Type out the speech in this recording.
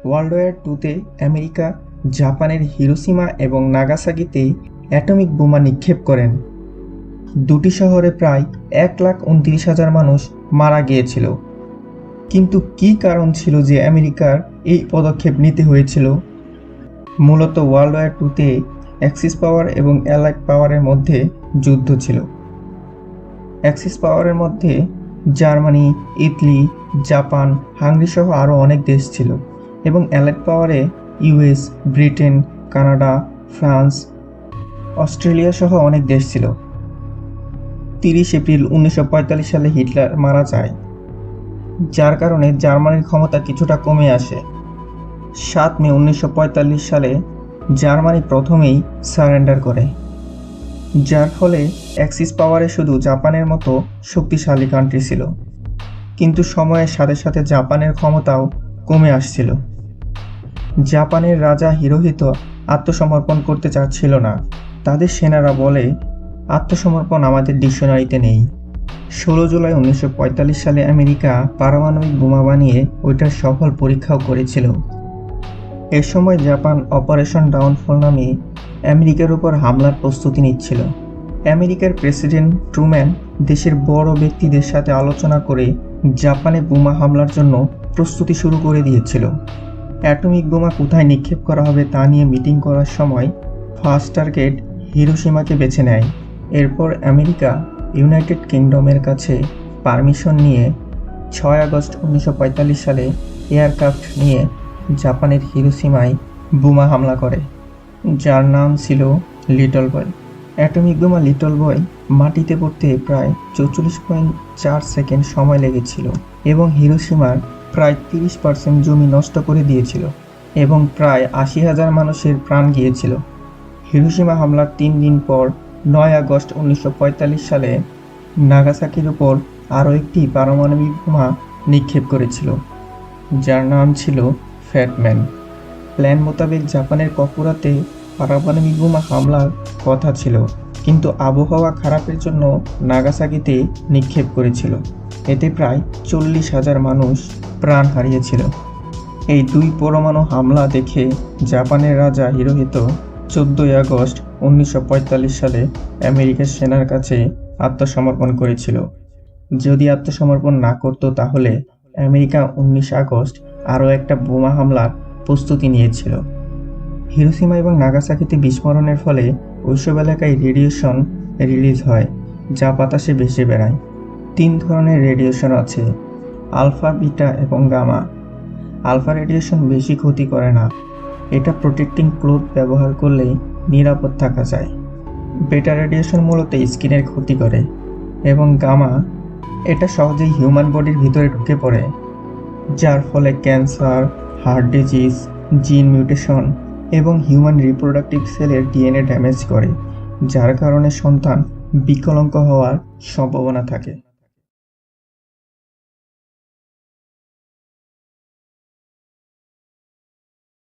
World war টুতে America জাপানের Hiroshima এবং নাগাসাকিতে অ্যাটমিক বোমা নিক্ষেপ করেন। দুটি শহরে প্রায় 1,29,000 মানুষ মারা গিয়েছিল। কিন্তু কী কারণ ছিল যে আমেরিকার এই পদক্ষেপ নিতে হয়েছিল? মূলত ওয়ার্ল্ড ওয়ার টুতে অ্যাক্সিস পাওয়ার এবং অ্যালাইড পাওয়ারের মধ্যে যুদ্ধ ছিল। অ্যাক্সিস পাওয়ারের মধ্যে জার্মানি, ইতালি, জাপান, হাঙ্গেরি সহ আরও অনেক দেশ ছিল এবং অ্যালাইড পাওয়ারে US, Britain, Canada, France, Australia সহ অনেক দেশ ছিল। 30 এপ্রিল 1945 সালে হিটলার মারা যায়, যার কারণে জার্মানির ক্ষমতা কিছুটা কমে আসে। 7 মে 1945 সালে জার্মানি প্রথমেই সারেন্ডার করে, যার ফলে অ্যাক্সিস পাওয়ারে শুধু জাপানের মতো শক্তিশালী কান্ট্রি ছিল। কিন্তু সময়ের সাথে সাথে জাপানের ক্ষমতাও কমে আসছিল। জাপানের রাজা হিরোহিতো আত্মসমর্পণ করতে চাচ্ছিল না। তাদের সেনারা বলে, আত্মসমর্পণ আমাদের ডিকশনারিতে নেই। 16 জুলাই 1945 সালে আমেরিকা পারমাণবিক বোমা বানিয়ে ওইটার সফল পরীক্ষাও করেছিল। এ সময় জাপান অপারেশন ডাউনফল নামে আমেরিকার উপর হামলার প্রস্তুতি নিচ্ছিল। আমেরিকার প্রেসিডেন্ট ট্রুম্যান দেশের বড় ব্যক্তিদের সাথে আলোচনা করে জাপানে বোমা হামলার জন্য প্রস্তুতি শুরু করে দিয়েছিল। অ্যাটমিক বোমা কোথায় নিক্ষেপ করা হবে তা নিয়ে মিটিং করার সময় ফার্স্ট টার্গেট হিরোশিমাকে বেছে নেয়। এরপর আমেরিকা ইউনাইটেড কিংডমের কাছে পারমিশন নিয়ে 6 আগস্ট 1945 সালে এয়ারক্রাফট নিয়ে জাপানের হিরোশিমায় বোমা হামলা করে, যার নাম ছিল লিটল বয়। অ্যাটমিক বোমা লিটল বয় মাটিতে পড়তে প্রায় 44.4 সেকেন্ড সময় লেগেছিল এবং হিরোশিমার প্রায় 30% জমি নষ্ট করে দিয়েছিল এবং প্রায় 80,000 মানুষের প্রাণ গিয়েছিল। হিরোশিমা হামলার 3 দিন পর 9 আগস্ট 1945 সালে নাগাসাকির উপর আরও একটি পারমাণবিক বোমা নিক্ষেপ করেছিল, যার নাম ছিল ফ্যাটম্যান। প্ল্যান মোতাবেক জাপানের ককুরাতে পারমাণবিক বোমা হামলার কথা ছিল, কিন্তু আবহাওয়া খারাপের জন্য নাগাসাকিতে নিক্ষেপ করেছিল। এতে প্রায় 40,000 মানুষ প্রাণ হারিয়েছিল। এই দুই পরমাণু হামলা দেখে জাপানের রাজা হিরোহিতো 14 আগস্ট 1945 সালে আমেরিকার সেনার কাছে আত্মসমর্পণ করেছিল। যদি আত্মসমর্পণ না করত তাহলে আমেরিকা 19 আগস্ট আরও একটা বোমা হামলার প্রস্তুতি নিয়েছিল। হিরোশিমা এবং নাগাসাকিতে বিস্ফোরণের ফলে ওইসব এলাকায় রেডিয়েশন রিলিজ হয়, যা বাতাসে ভেসে বেড়ায়। 3 ধরনের রেডিয়েশন আছে, আলফা, বিটা এবং গামা। আলফা রেডিয়েশন বেশি ক্ষতি করে না, এটা প্রোটেক্টিং ক্লোথ ব্যবহার করলেই নিরাপদ থাকা যায়। বেটা রেডিয়েশন মূলত স্কিনের ক্ষতি করে এবং গামা এটা সহজেই হিউম্যান বডির ভিতরে ঢুকে পড়ে, যার ফলে ক্যান্সার, হার্ট ডিজিজ, জিন মিউটেশন এবং হিউম্যান রিপ্রোডাক্টিভ সেলের ডিএনএ ড্যামেজ করে, যার কারণে সন্তান বিকলাঙ্গ হওয়ার সম্ভাবনা থাকে।